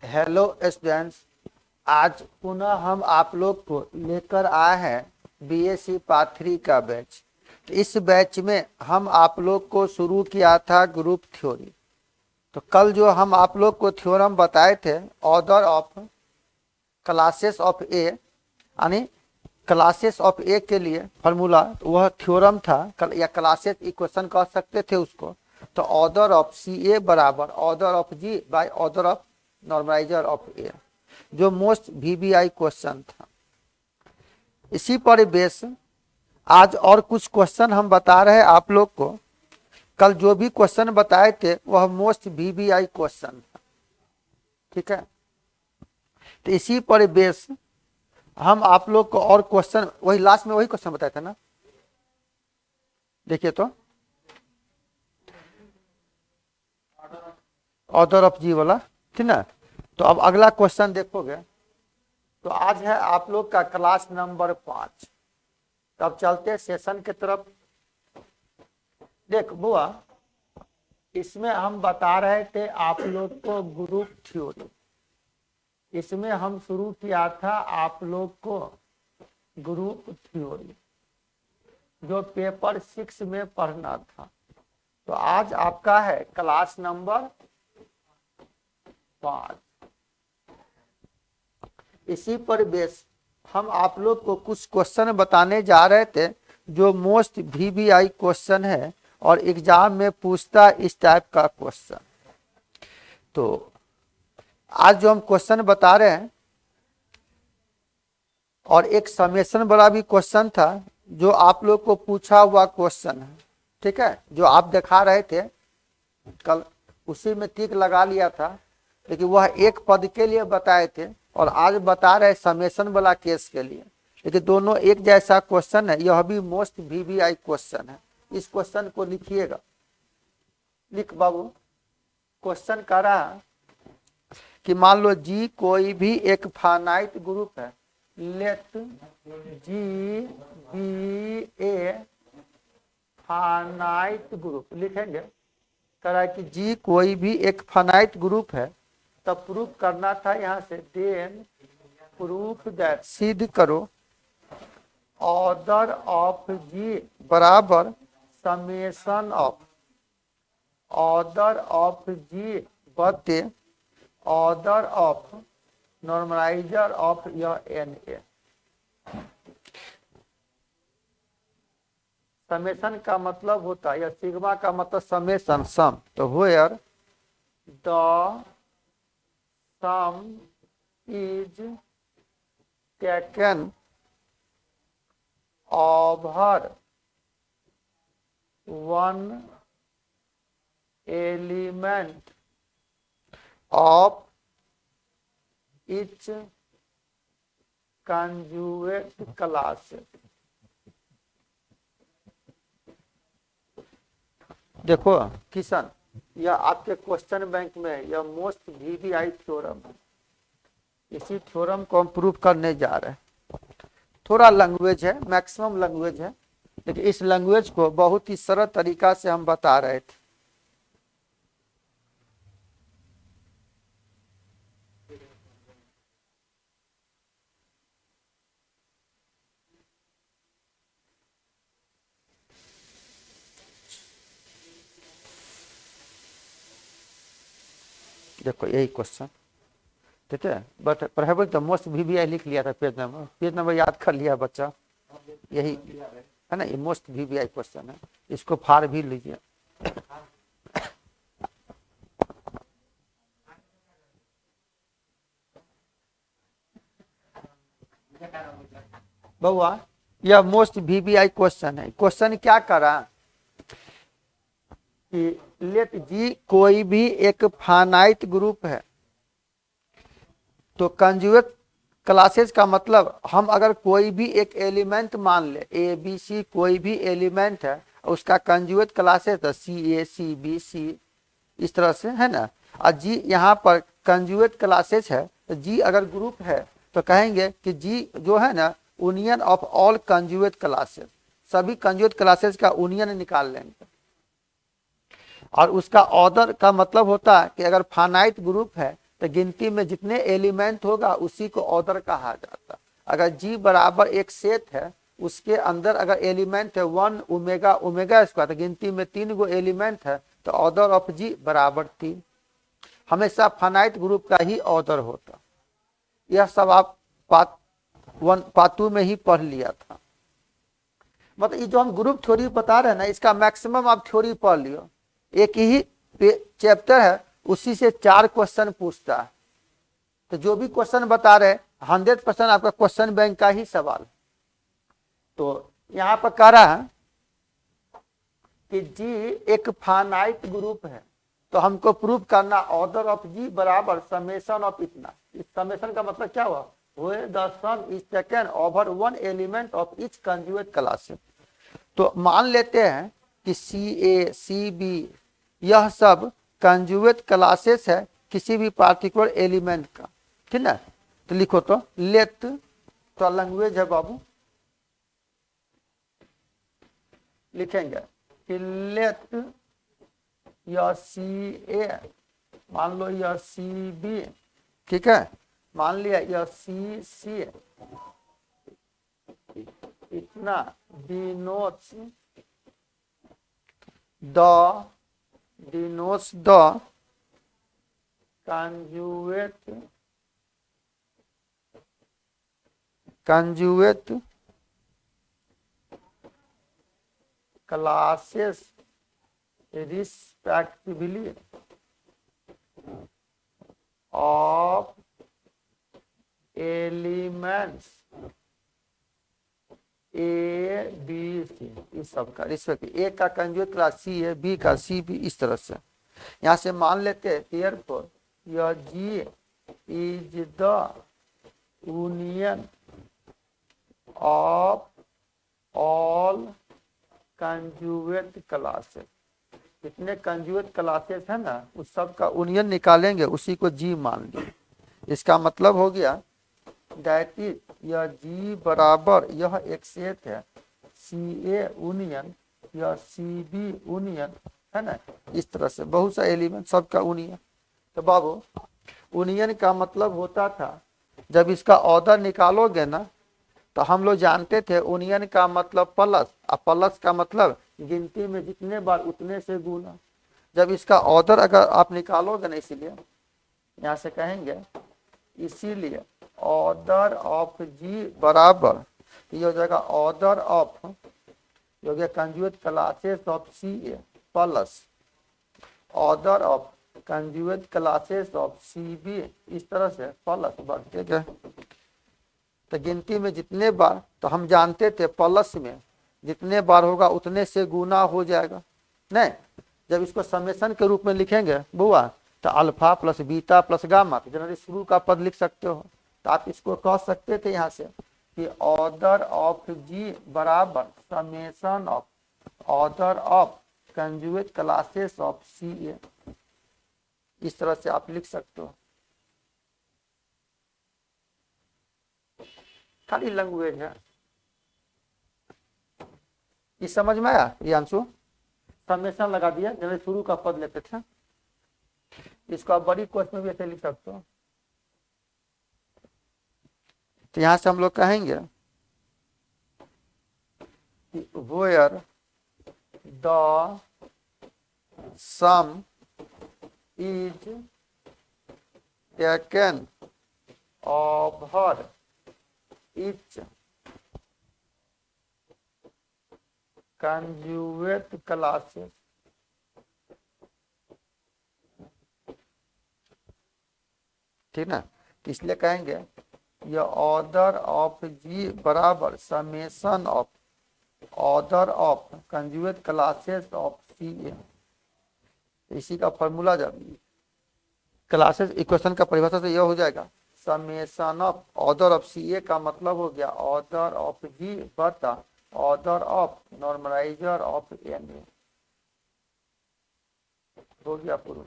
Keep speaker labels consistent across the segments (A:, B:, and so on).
A: Hello students. आज पुनः हम आप लोग को लेकर आए हैं बीएससी पार्ट 3 का बैच। तो इस बैच में हम आप लोग को शुरू किया था ग्रुप थ्योरी। तो कल जो हम आप लोग को थ्योरम बताए थे ऑर्डर ऑफ क्लासेस ऑफ ए, यानी क्लासेस ऑफ ए के लिए फार्मूला, तो वह थ्योरम था या क्लासेस इक्वेशन कह सकते थे उसको। तो ऑर्डर ऑफ सी ए बराबर order of G by order of normaliser of A, जो मोस्ट वीबीआई क्वेश्चन था। इसी पर बेस आज और कुछ क्वेश्चन हम बता रहे हैं आप लोग को। कल जो भी क्वेश्चन बताए थे वह मोस्ट वीबीआई क्वेश्चन था, ठीक है। तो इसी पर बेस हम आप लोग को और क्वेश्चन, वही लास्ट में वही क्वेश्चन बताया था ना, देखिए तो ऑर्डर ऑफ जी वाला, ठीक ना। तो अब अगला क्वेश्चन देखोगे तो आज है आप लोग का क्लास नंबर 5। तब चलते सेशन की तरफ। देख बुआ, इसमें हम बता रहे थे आप लोग को ग्रुप थ्योरी। इसमें हम शुरू किया था आप लोग को ग्रुप थ्योरी, जो पेपर 6 में पढ़ना था। तो आज आपका है क्लास नंबर 5। इसी पर बेस हम आप लोग को कुछ क्वेश्चन बताने जा रहे थे जो मोस्ट वीबीआई क्वेश्चन है और एग्जाम में पूछता इस टाइप का क्वेश्चन। तो आज जो हम क्वेश्चन बता रहे हैं, और एक समेशन वाला भी क्वेश्चन था जो आप लोग को पूछा हुआ क्वेश्चन है, ठीक है, जो आप दिखा रहे थे कल, उसी में टिक लगा लिया था, लेकिन वह एक पद के लिए बताए थे और आज बता रहे समेशन वाला केस के लिए। लेकिन दोनों एक जैसा क्वेश्चन है, यह भी मोस्ट वीबीआई क्वेश्चन है। इस क्वेश्चन को लिखिएगा, लिख बाबू। क्वेश्चन कर रहा कि मान लो जी कोई भी एक फाइनाइट ग्रुप है, let G be a finite group, लिखेंगे। कह रहा है कि जी कोई भी एक फाइनाइट ग्रुप है, तब प्रूफ करना था यहाँ से, देन प्रूफ दैट, सिद्ध करो ऑर्डर ऑफ जी बराबर समेशन ऑफ ऑर्डर ऑफ जी बटे ऑर्डर ऑफ नॉर्मलाइजर ऑफ यह एन ए। समेशन का मतलब होता है, या सिग्मा का मतलब समेशन, सम। तो where the sum is taken over one element of each conjugate class. देखो किशन, यह आपके क्वेश्चन बैंक में यह मोस्ट वीबीआई थ्योरम है। इसी थ्योरम को हम प्रूव करने जा रहे हैं। थोड़ा लैंग्वेज है, मैक्सिमम लैंग्वेज है, लेकिन इस लैंग्वेज को बहुत ही सरल तरीका से हम बता रहे थे। देखो यही क्वेश्चन, ठीक है, बट प्रोबेबल तो मोस्ट वीबीआई लिख लिया था, पेज नंबर याद कर लिया बच्चा, यही है ना। ये मोस्ट वीबीआई क्वेश्चन है, इसको फाड़ भी लीजिए। बउआ, यह मोस्ट वीबीआई क्वेश्चन है। क्वेश्चन क्या करा कि लेट जी कोई भी एक फाइनाइट ग्रुप है, तो कंजुगेट क्लासेस का मतलब हम अगर कोई भी एक एलिमेंट मान ले, ए बी सी कोई भी एलिमेंट है, उसका कंजुगेट क्लासेस है सी ए सी बी सी, इस तरह से, है ना। और जी यहाँ पर कंजुगेट क्लासेस है, तो जी अगर ग्रुप है तो कहेंगे कि जी जो है ना union of all conjugate classes, सभी कंजुगेट क्लासेस का यूनियन निकाल लेंगे। और उसका ऑर्डर का मतलब होता है कि अगर फाइनाइट ग्रुप है तो गिनती में जितने एलिमेंट होगा उसी को ऑर्डर कहा जाता। अगर जी बराबर एक सेट है, उसके अंदर अगर एलिमेंट है 1 ओमेगा ओमेगा स्क्वायर, तो गिनती में 3 गो एलिमेंट है, तो ऑर्डर ऑफ जी बराबर 3। हमेशा फाइनाइट ग्रुप का ही ऑर्डर होता। यह सब आप पार्ट 2 में ही पढ़ लिया था। मतलब ये जो हम ग्रुप थ्योरी बता रहे हैं ना, इसका मैक्सिमम आप थ्योरी पढ़ लियो। एक ही चैप्टर है, उसी से 4 क्वेश्चन पूछता है। तो जो भी क्वेश्चन बता रहे 100% आपका क्वेश्चन बैंक का ही सवाल। तो यहां पर कह रहा है कि जी एक फाइनाइट ग्रुप है, तो हमको प्रूव करना ऑर्डर ऑफ जी बराबर समेशन ऑफ इतना। इस समेशन का मतलब क्या हुआ, the sum is taken over 1 element of each conjugate class. तो मान लेते हैं कि सी ए सी बी यह सब कंजुगेट क्लासेस है किसी भी पार्टिकुलर एलिमेंट का, ठीक ना। तो लिखो तो लेट, तो लैंग्वेज है बाबू, लिखेंगे कि लेट या सी ए, मान लो यह सी बी, ठीक है, मान लिया यह सी सी, इतना denotes the conjugate classes respectively of elements A B C, इस सब का रिस्पेक्ट, ए का कंजुगेट क्लास सी है, बी का सी बी, इस तरह से। यहां से मान लेते हैं देयरफॉर यह G is the union of all conjugate classes. जितने कंजुगेट क्लासेस है ना, उस सब का यूनियन निकालेंगे, उसी को जी मान लिए। इसका मतलब हो गया दैट इज यह जी बराबर यह एक सेट है सी ए यूनियन या सी बी यूनियन, है ना। इस तरह से बहुत सा एलिमेंट सबका यूनियन। तो बाबू यूनियन का मतलब होता था, जब इसका ऑर्डर निकालोगे ना, तो हम लोग जानते थे यूनियन का मतलब प्लस, और प्लस का मतलब गिनती में जितने बार उतने से गुना। जब इसका ऑर्डर अगर आप निकालोगे ना, इसीलिए यहाँ से कहेंगे, इसीलिए ऑर्डर ऑफ जी बराबर, ये हो जाएगा ऑर्डर ऑफ, हो गया conjugate classes of C A plus order of conjugate classes of C B, इस तरह से प्लस बढ़ते गए। तो गिनती में जितने बार, तो हम जानते थे प्लस में जितने बार होगा उतने से गुना हो जाएगा। नहीं, जब इसको समेशन के रूप में लिखेंगे बुआ, तो alpha plus beta plus gamma, generally शुरू का पद लिख सकते हो। तो आप इसको कह सकते थे यहाँ से कि ऑर्डर ऑफ जी बराबर summation of order of conjugate classes of C A, इस तरह से आप लिख सकते हो। खाली लैंग्वेज है, ये समझ में आया। ये आंसू समेशन लगा दिया, जनरली शुरू का पद लेते थे। इसको आप बड़ी कोर्स में भी ऐसे लिख सकते हो। तो यहां से हम लोग कहेंगे where the sum is taken over each conjugate classes, ठीक ना। इसलिए कहेंगे ये ऑर्डर ऑफ जी बराबर summation of order of conjugate classes of C A. इसी का फॉर्मूला, जब क्लासेस इक्वेशन का परिभाषा से यह हो जाएगा summation of order of C A का मतलब हो गया ऑर्डर ऑफ जी बटा order of normaliser of N A, हो गया प्रूफ।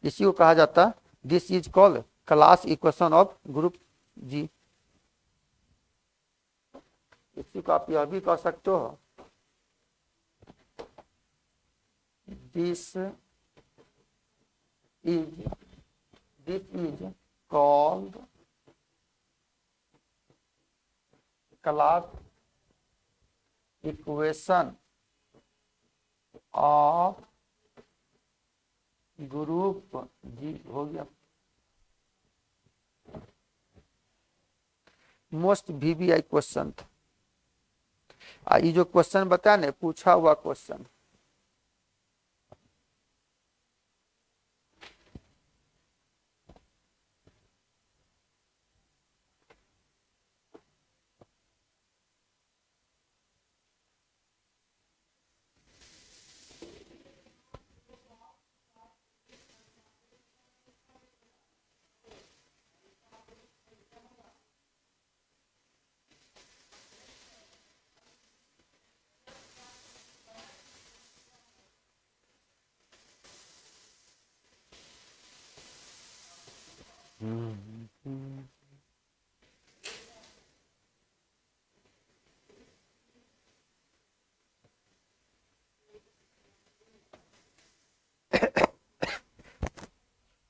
A: इसी को कहा जाता, this is called class equation of group G. इसी को आप यह भी कह सकते हो, this is this is called class equation of group G. हो गया। मोस्ट वीवीआई क्वेश्चन था ये जो क्वेश्चन बताया ना, पूछा हुआ क्वेश्चन।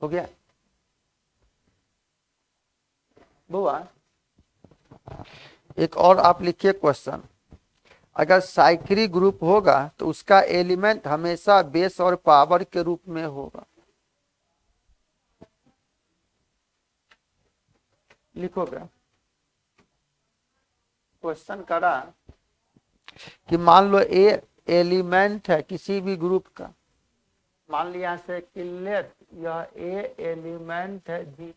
A: हो गया बुआ। एक और आप लिखिए क्वेश्चन। अगर साइक्लिक ग्रुप होगा तो उसका एलिमेंट हमेशा बेस और पावर के रूप में होगा। लिखोगे क्वेश्चन करा कि मान लो ए एलिमेंट है किसी भी ग्रुप का, मान लिया से किलेट यह ए एलिमेंट है जी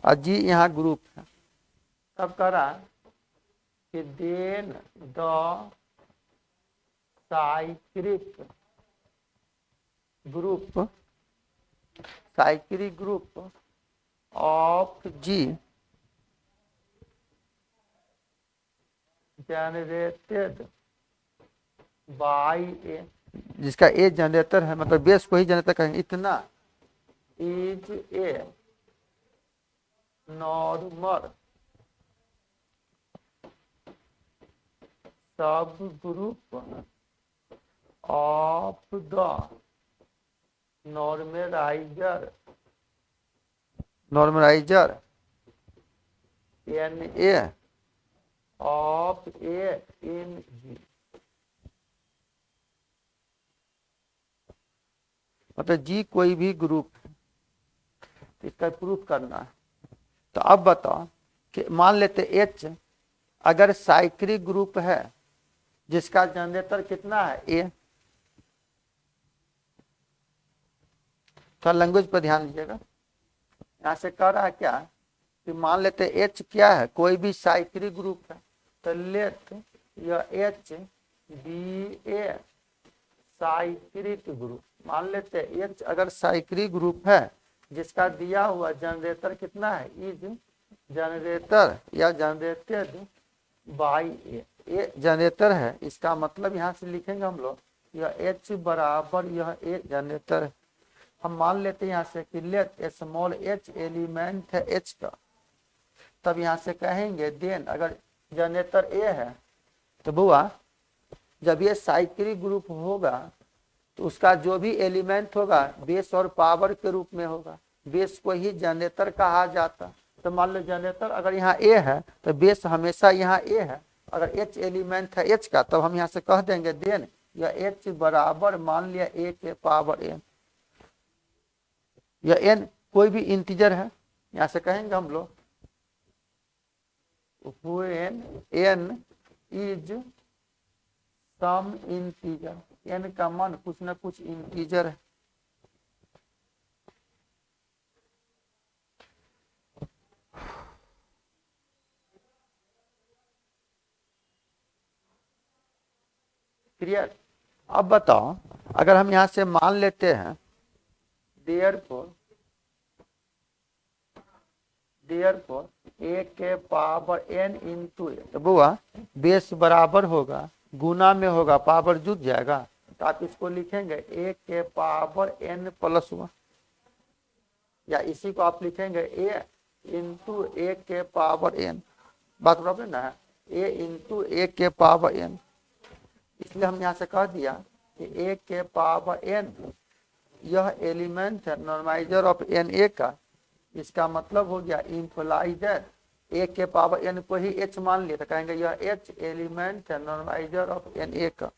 A: और जी यहाँ ग्रुप है। तब करा कि then the cyclic group of G generated by A, जिसका ए जनरेटर है, मतलब बेस को ही जनरेटर कहेंगे, इतना इज ए नॉर्मल सब group of the normalizer N A of A in G. मतलब जी कोई भी ग्रुप है, इसका प्रूफ करना है। तो अब बताओ कि मान लेते एच अगर साइक्लिक ग्रुप है जिसका जनरेटर कितना है ए। तो लैंग्वेज पर ध्यान दीजिएगा। यहां से कह रहा है क्या कि मान लेते एच क्या है, कोई भी साइक्लिक ग्रुप है। तो लेट यह H be a cyclic group. मान लेते एच अगर साइक्लिक ग्रुप है जिसका दिया हुआ जनरेटर कितना है इज जनरेटर या जनरेटेड बाई ए जनरेटर है। इसका मतलब यहाँ से लिखेंगे हम लोग यह एच बराबर यह ए जनरेटर है। हम मान लेते हैं यहाँ से कि लेट स्मॉल एच एलिमेंट है एच का। तब यहाँ से कहेंगे देन अगर जनरेटर ए है तो बुआ जब ये साइक्लिक ग्रुप होगा तो उसका जो भी एलिमेंट होगा बेस और पावर के रूप में होगा। बेस को ही जनरेटर कहा जाता। तो मान लो जनरेटर अगर यहाँ ए है तो बेस हमेशा यहाँ ए है। अगर एच एलिमेंट है एच का तब हम यहाँ से कह देंगे देन या एच बराबर मान लिया ए के पावर एन, या एन कोई भी इंटीजर है। यहाँ से कहेंगे हम लोग when n is some integer, n का मान कुछ ना कुछ इंटीजर है। क्लियर। अब बताओ अगर हम यहां से मान लेते हैं देयरफॉर ए के पावर n इंटू ए, तो बुआ बेस बराबर होगा गुना में होगा पावर जुट जाएगा। तो आप इसको लिखेंगे ए के पावर n प्लस 1, या इसी को आप लिखेंगे ए इंटू ए के पावर n। बात बराबर ना है, ए इंटू ए के पावर n। इसलिए हम यहाँ से कह दिया कि ए के पावर n यह एलिमेंट है नॉर्मलाइजर ऑफ एन ए का। इसका मतलब हो गया इम्प्लाइज ए के पावर एन को ही एच मान लिया तो कहेंगे यह एच एलिमेंट है नॉर्मलाइजर ऑफ एन ए का।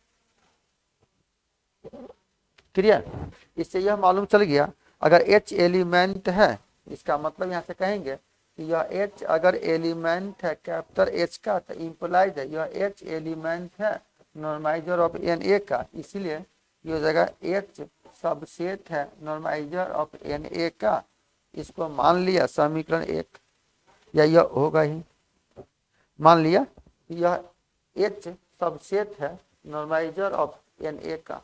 A: क्लियर। इससे यह मालूम चल गया अगर एच एलिमेंट है, इसका मतलब यहाँ से कहेंगे कि यह एच अगर एलिमेंट है कैपिटल एच का तो इम्प्लाइज है यह एच एलिमेंट है नॉर्मलाइजर ऑफ एन ए का। इसीलिए यह जगह एच सबसेट है नॉर्मलाइजर ऑफ एन ए का। इसको मान लिया समीकरण 1, या यह होगा ही, मान लिया यह एच सबसेट है नॉर्मलाइजर ऑफ एन ए का।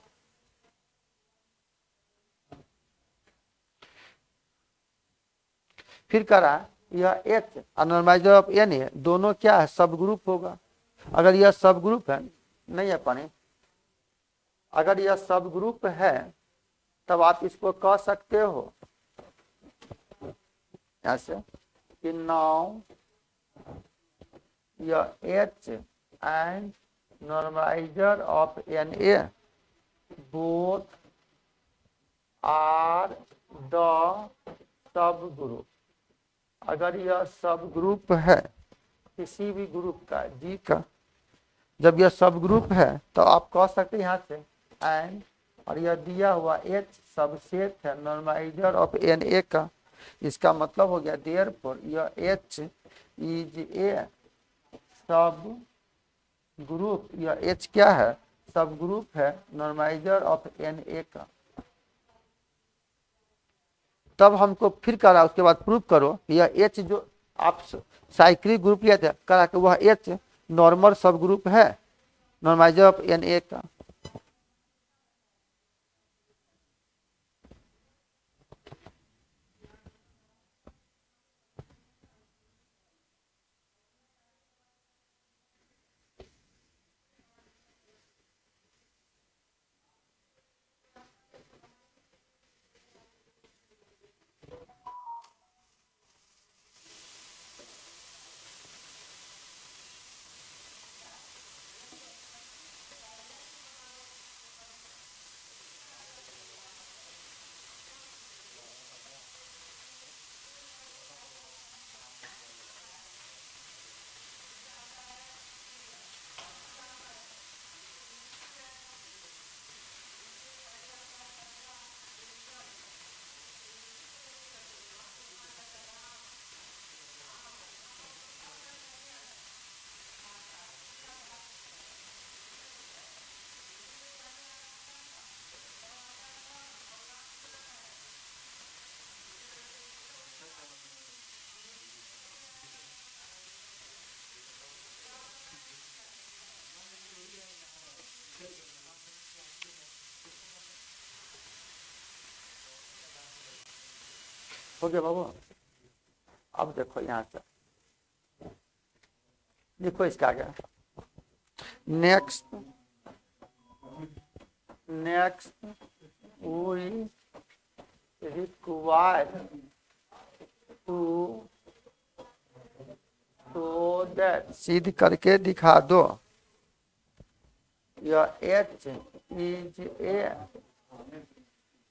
A: फिर करा यह एच और नॉर्मलाइजर ऑफ एन ए दोनों क्या है, सब ग्रुप होगा। अगर यह सब ग्रुप है, नहीं है पानी, अगर यह सब ग्रुप है तब आप इसको कह सकते हो ऐसे कि नाउ यह H and normaliser of N A both are the subgroup. अगर यह सब ग्रुप है किसी भी ग्रुप का जी का, जब यह सब ग्रुप है तो आप कह सकते हैं यहाँ से एंड और यह दिया हुआ एच सबसेट है नॉर्मलाइजर ऑफ एन ए का। इसका मतलब हो गया देयरफॉर यह एच इज ए सब ग्रुप। यह एच क्या है, सब ग्रुप है नॉर्मलाइजर ऑफ एन ए का। तब हमको फिर करा उसके बाद प्रूफ करो यह एच जो आप साइक्लिक ग्रुप लिया था करा कि वह एच नॉर्मल सब ग्रुप है नॉर्मलाइजर ऑफ एन ए का। हो गया बाबू। अब देखो यहाँ से लिखो इसका आगे next we require to show that, सिद्ध करके दिखा दो यह एच इज ए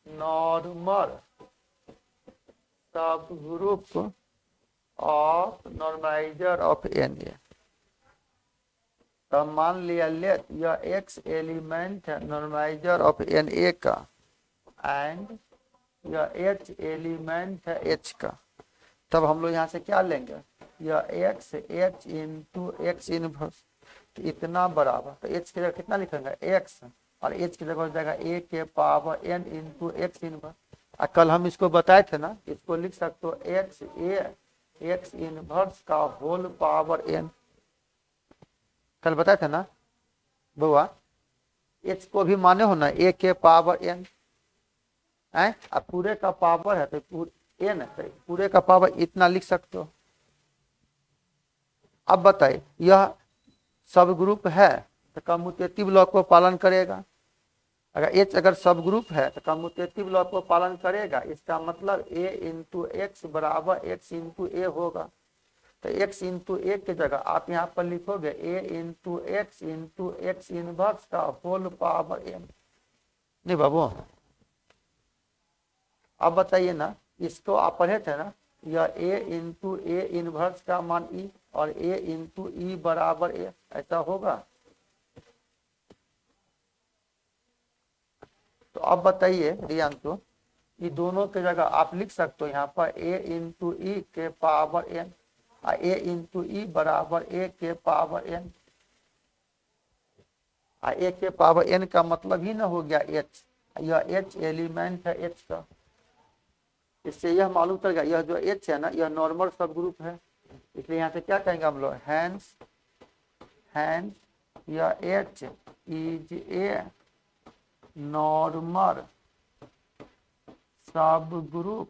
A: नॉर्मल सब group of normaliser of N A. तब मान लिया लेट यह एक्स एलिमेंट है नॉर्मलाइजर ऑफ एन ए का एंड यह एच एलिमेंट है एच का। तब हम लोग यहाँ से क्या लेंगे, यह x H into X inverse इतना बराबर, तो एच की जगह कितना लिखेंगे एक्स और एच की जगह हो जाएगा ए के power N into X inverse. कल हम इसको बताए थे ना, इसको लिख सकते हो एक्स ए एक्स इनवर्स का होल पावर एन। कल बताए थे ना बुआ, एच को भी माने हो ना ए के पावर एन है, अब पूरे का पावर है तो एन है, पूरे का पावर इतना लिख सकते हो। अब बताइए यह सब ग्रुप है तो कम्यूटेटिव लॉ को पालन करेगा। अगर एच अगर सब ग्रुप है तो कम्यूटेटिव लॉ को पालन करेगा। इसका मतलब ए इंटू एक्स बराबर एक्स इंटू ए होगा। तो एक्स इंटू ए की जगह आप यहाँ पर लिखोगे ए इंटू एक्स इनवर्स का होल पावर एन। नहीं बाबू अब बताइए ना, इसको आप पढ़े थे ना, यह ए इंटू ए इनवर्स का मान ई और ए इंटू ई बराबर ए, ऐसा होगा। तो अब बताइए रियांशु, ये दोनों की जगह आप लिख सकते हो यहाँ पर ए इंटू ई के पावर एन, ए इंटू ई बराबर ए के पावर एन। ए के पावर एन का मतलब ही ना हो गया एच, यह एच एलिमेंट है एच का। इससे यह मालूम चल गया यह जो एच है ना, यह नॉर्मल सब ग्रुप है। इसलिए यहाँ से क्या कहेंगे हम लोग, हैंस यह एच इज ए नॉर्मल सब ग्रुप।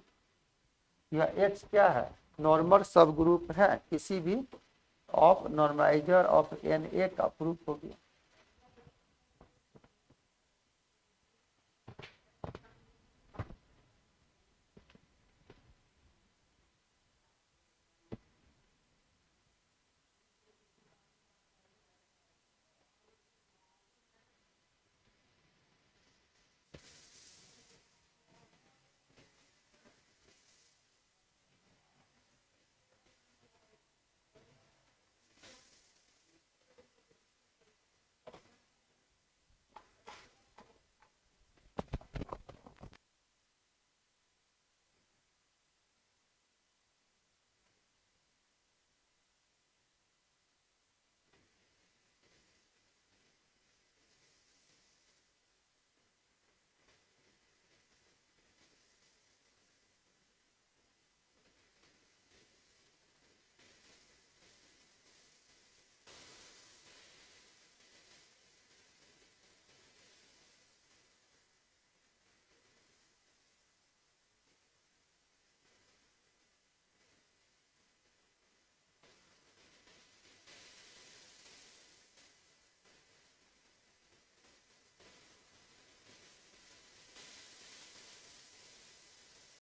A: यह एच क्या है, नॉर्मल सब ग्रुप है किसी भी of normaliser of N A का प्रूफ हो गया।